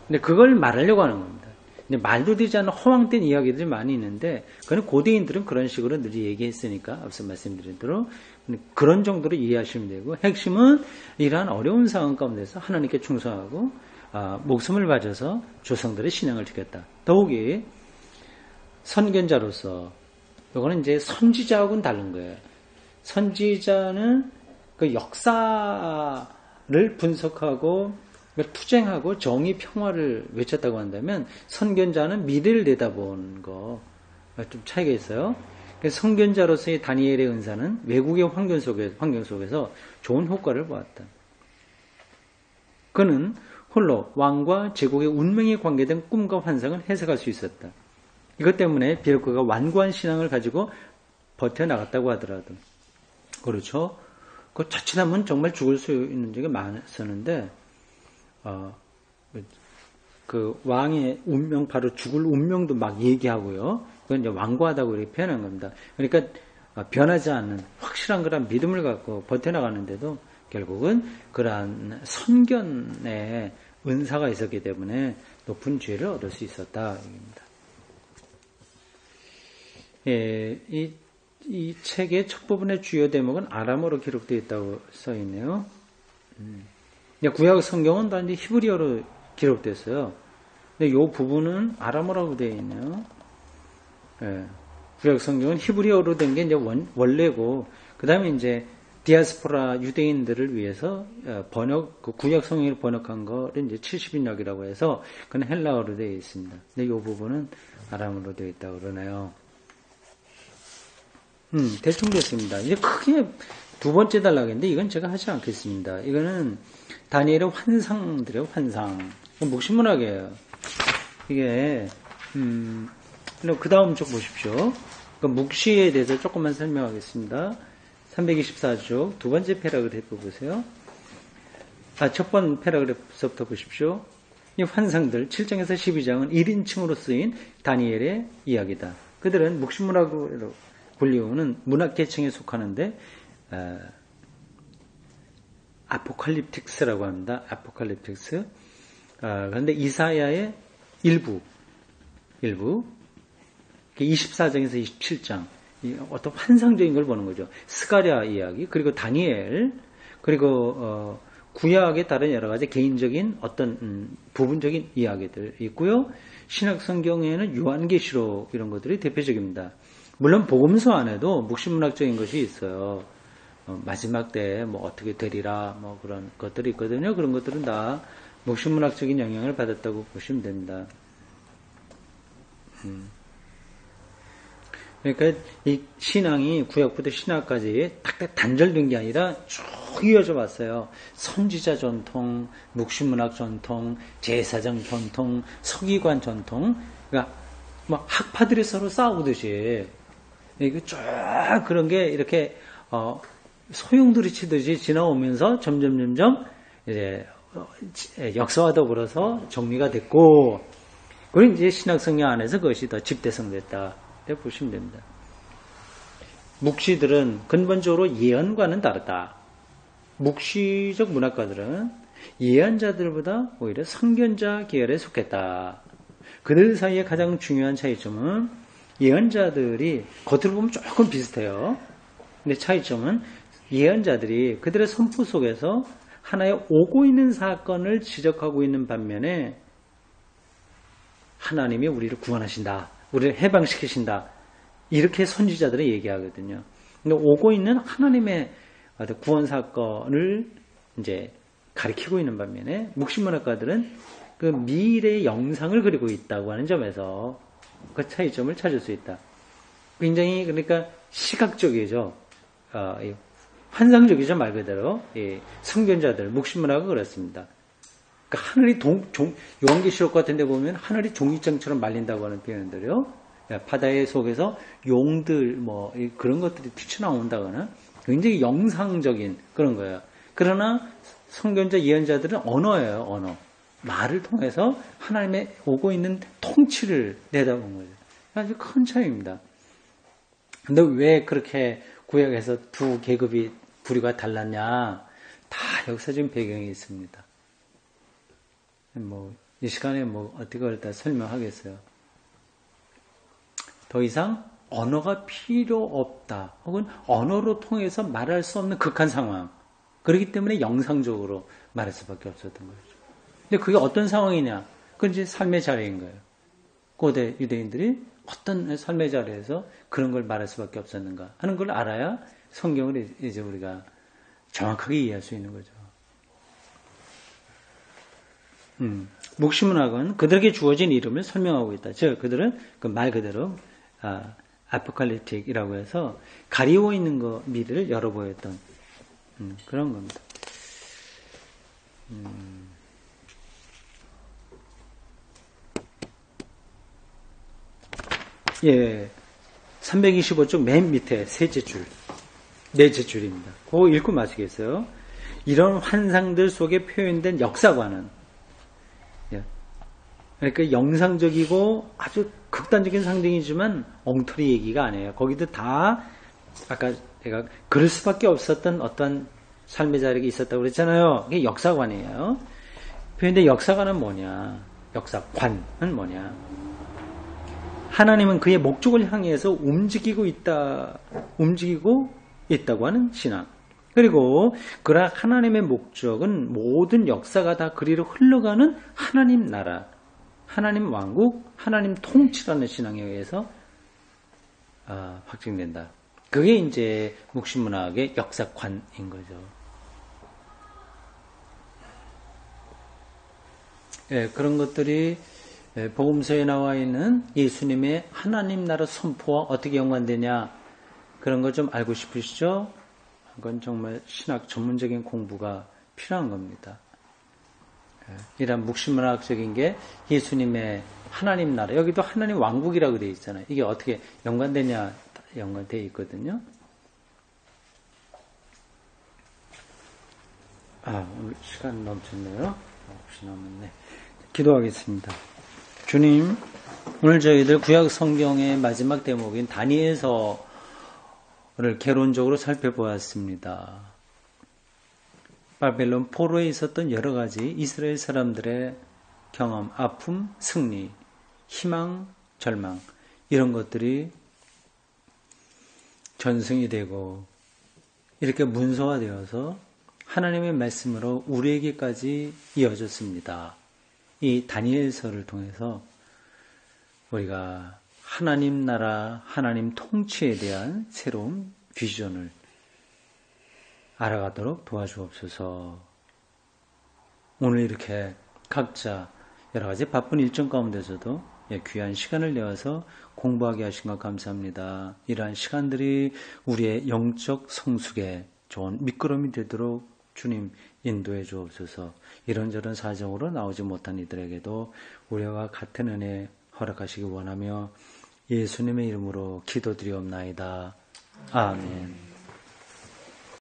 근데 그걸 말하려고 하는 겁니다. 근데 말도 되지 않는 허황된 이야기들이 많이 있는데 그건 고대인들은 그런 식으로 늘 얘기했으니까 앞서 말씀드린 대로 그런 정도로 이해하시면 되고 핵심은 이러한 어려운 상황 가운데서 하나님께 충성하고 목숨을 바쳐서 조상들의 신앙을 지켰다. 더욱이 선견자로서 이거는 이제 선지자하고는 다른 거예요. 선지자는 그 역사를 분석하고 투쟁하고 정의 평화를 외쳤다고 한다면 선견자는 미래를 내다본 거 좀 차이가 있어요. 선견자로서의 다니엘의 은사는 외국의 환경 속에서 좋은 효과를 보았다. 그는 홀로 왕과 제국의 운명에 관계된 꿈과 환상을 해석할 수 있었다. 이것 때문에 비록 그가 완고한 신앙을 가지고 버텨나갔다고 하더라도 그렇죠. 그 자칫하면 정말 죽을 수 있는 적이 많았었는데 그 왕의 운명 바로 죽을 운명도 막 얘기하고요. 그건 이제 완고하다고 이렇게 표현한 겁니다. 그러니까 변하지 않는 확실한 그런 믿음을 갖고 버텨나가는데도 결국은 그러한 선견의 은사가 있었기 때문에 높은 지혜를 얻을 수 있었다. 예, 이 책의 첫 부분의 주요 대목은 아람어로 기록되어 있다고 써 있네요. 구약 성경은 다 이제 히브리어로 기록됐어요. 근데 이 부분은 아람어라고 되어 있네요. 예, 구약 성경은 히브리어로 된 게 이제 원래고, 그 다음에 이제 디아스포라 유대인들을 위해서 그 구약 성경을 번역한 거를 이제 70인역이라고 해서 그건 헬라어로 되어 있습니다. 근데 이 부분은 아람어로 되어 있다고 그러네요. 대충 됐습니다. 이제 크게 두 번째 단락인데 이건 제가 하지 않겠습니다. 이거는 다니엘의 환상들이에요. 환상. 묵신문학이에요. 이게 그 다음 쪽 보십시오. 묵시에 대해서 조금만 설명하겠습니다. 324쪽 두 번째 패러그래프 보세요. 첫 번째 패러그래프부터 보십시오. 이 환상들 7장에서 12장은 1인칭으로 쓰인 다니엘의 이야기다. 그들은 묵신문학으로 불리우는 문학 계층에 속하는데 아포칼립틱스라고 합니다. 아포칼립틱스. 그런데 이사야의 일부 24장에서 27장 어떤 환상적인 걸 보는 거죠. 스가랴 이야기, 그리고 다니엘, 그리고 구약에 따른 여러 가지 개인적인 어떤 부분적인 이야기들 있고요. 신약 성경에는 요한계시록 이런 것들이 대표적입니다. 물론 복음서 안에도 묵신문학적인 것이 있어요. 마지막 때 뭐 어떻게 되리라 뭐 그런 것들이 있거든요. 그런 것들은 다 묵신문학적인 영향을 받았다고 보시면 됩니다. 그러니까 이 신앙이 구약부터 신약까지 딱딱 단절된 게 아니라 쭉 이어져 왔어요. 선지자 전통, 묵시문학 전통, 제사장 전통, 서기관 전통. 그러니까 뭐 학파들이 서로 싸우듯이 이게 쫙 그런 게 이렇게 소용돌이 치듯이 지나오면서 점점 이제 역사와 더불어서 정리가 됐고, 그리고 이제 신학 성경 안에서 그것이 더 집대성됐다. 이렇게 보시면 됩니다. 묵시들은 근본적으로 예언과는 다르다. 묵시적 문학가들은 예언자들보다 오히려 선견자 계열에 속했다. 그들 사이에 가장 중요한 차이점은 예언자들이 겉으로 보면 조금 비슷해요. 근데 차이점은 예언자들이 그들의 선포 속에서 하나의 오고 있는 사건을 지적하고 있는 반면에 하나님이 우리를 구원하신다. 우리를 해방시키신다. 이렇게 선지자들은 얘기하거든요. 근데 오고 있는 하나님의 구원 사건을 이제 가리키고 있는 반면에 묵시문학가들은 그 미래의 영상을 그리고 있다고 하는 점에서 그 차이점을 찾을 수 있다. 굉장히 그러니까 시각적이죠. 환상적이죠, 말 그대로. 선견자들, 묵시문학은 그렇습니다. 그러니까 하늘이 요한계시록 같은 데 보면 하늘이 종이장처럼 말린다고 하는 표현들이요. 바다의 속에서 용들 그런 것들이 튀쳐나온다거나 굉장히 영상적인 그런 거예요. 그러나 선견자 예언자들은 언어예요, 언어. 말을 통해서 하나님의 오고 있는 통치를 내다본 거죠. 아주 큰 차이입니다. 근데 왜 그렇게 구약에서 두 계급이 부류가 달랐냐? 다 역사적인 배경이 있습니다. 이 시간에 어떻게 그랬다 설명하겠어요. 더 이상 언어가 필요 없다. 혹은 언어로 통해서 말할 수 없는 극한 상황. 그렇기 때문에 영상적으로 말할 수밖에 없었던 거죠. 근데 그게 어떤 상황이냐? 그건 이제 삶의 자리인 거예요. 고대 유대인들이 어떤 삶의 자리에서 그런 걸 말할 수밖에 없었는가 하는 걸 알아야 성경을 이제 우리가 정확하게 이해할 수 있는 거죠. 묵시문학은 그들에게 주어진 이름을 설명하고 있다. 즉 그들은 그 말 그대로 아포칼립틱이라고 해서 가리워 있는 거 미래를 열어보였던 그런 겁니다. 예, 325쪽 맨 밑에 셋째 줄, 넷째 줄입니다. 그거 읽고 마시겠어요? 이런 환상들 속에 표현된 역사관은, 그러니까 영상적이고 아주 극단적인 상징이지만 엉터리 얘기가 아니에요. 거기도 다 아까 제가 그럴 수밖에 없었던 어떤 삶의 자리가 있었다고 그랬잖아요. 이게 역사관이에요. 그런데 역사관은 뭐냐? 역사관은 뭐냐? 하나님은 그의 목적을 향해서 움직이고 있다고 하는 신앙. 그리고 그러한 하나님의 목적은 모든 역사가 다 그리로 흘러가는 하나님 나라, 하나님 왕국, 하나님 통치라는 신앙에 의해서 확증된다. 그게 이제 묵시문학의 역사관인 거죠. 예, 그런 것들이 복음서에 나와 있는 예수님의 하나님 나라 선포와 어떻게 연관되냐, 그런 걸 좀 알고 싶으시죠? 그건 정말 신학 전문적인 공부가 필요한 겁니다. 이런 묵시문학적인 게 예수님의 하나님 나라, 여기도 하나님 왕국이라고 되어 있잖아요. 이게 어떻게 연관되냐, 연관되어 있거든요. 오늘 시간 넘쳤네요. 혹시 남았네. 기도하겠습니다. 주님, 오늘 저희들 구약 성경의 마지막 대목인 다니엘서를 개론적으로 살펴보았습니다. 바벨론 포로에 있었던 여러 가지 이스라엘 사람들의 경험, 아픔, 승리, 희망, 절망, 이런 것들이 전승이 되고 이렇게 문서화되어서 하나님의 말씀으로 우리에게까지 이어졌습니다. 이 다니엘서를 통해서 우리가 하나님 나라, 하나님 통치에 대한 새로운 비전을 알아가도록 도와주옵소서. 오늘 이렇게 각자 여러 가지 바쁜 일정 가운데서도 귀한 시간을 내어서 공부하게 하신 것 감사합니다. 이러한 시간들이 우리의 영적 성숙에 좋은 미끄럼이 되도록 주님 인도해 주옵소서. 이런저런 사정으로 나오지 못한 이들에게도 우리와 같은 은혜 허락하시기 원하며 예수님의 이름으로 기도드리옵나이다. 아멘.